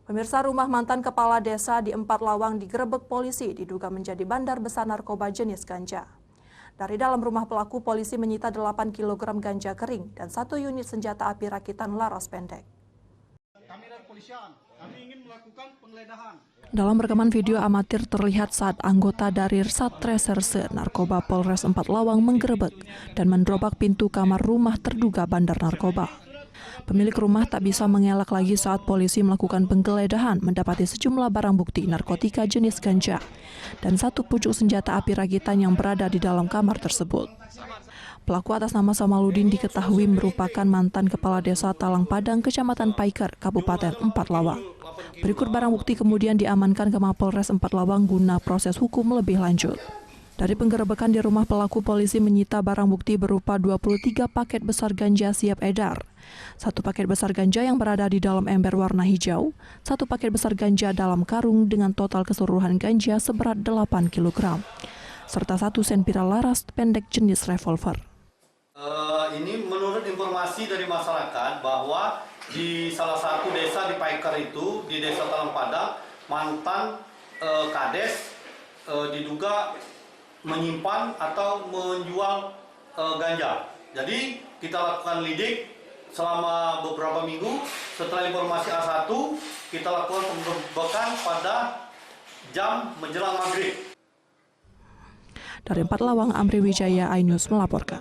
Pemirsa, rumah mantan kepala desa di Empat Lawang digerebek polisi diduga menjadi bandar besar narkoba jenis ganja. Dari dalam rumah pelaku, polisi menyita 8 kg ganja kering dan 1 unit senjata api rakitan laras pendek. Kami dari kepolisian, kami ingin melakukan penggeledahan. Dalam rekaman video amatir terlihat saat anggota dari Satreskrimsus Narkoba Polres Empat Lawang menggerebek dan mendobrak pintu kamar rumah terduga bandar narkoba. Pemilik rumah tak bisa mengelak lagi saat polisi melakukan penggeledahan mendapati sejumlah barang bukti narkotika jenis ganja dan 1 pucuk senjata api rakitan yang berada di dalam kamar tersebut. Pelaku atas nama Samaludin diketahui merupakan mantan kepala desa Talang Padang, Kecamatan Paiker, Kabupaten Empat Lawang. Berikut barang bukti kemudian diamankan ke Mapolres Empat Lawang guna proses hukum lebih lanjut. Dari penggerebekan di rumah pelaku, polisi menyita barang bukti berupa 23 paket besar ganja siap edar, 1 paket besar ganja yang berada di dalam ember warna hijau, 1 paket besar ganja dalam karung dengan total keseluruhan ganja seberat 8 kg, serta 1 sen viral laras pendek jenis revolver. Ini menurut informasi dari masyarakat bahwa di salah satu desa di Paiker itu, di desa Talang Padang, mantan kades diduga menyimpan atau menjual ganja. Jadi kita lakukan lidik selama beberapa minggu. Setelah informasi A1, kita lakukan penggerebekan pada jam menjelang maghrib. Dari Empat Lawang, Amri Wijaya, iNews melaporkan.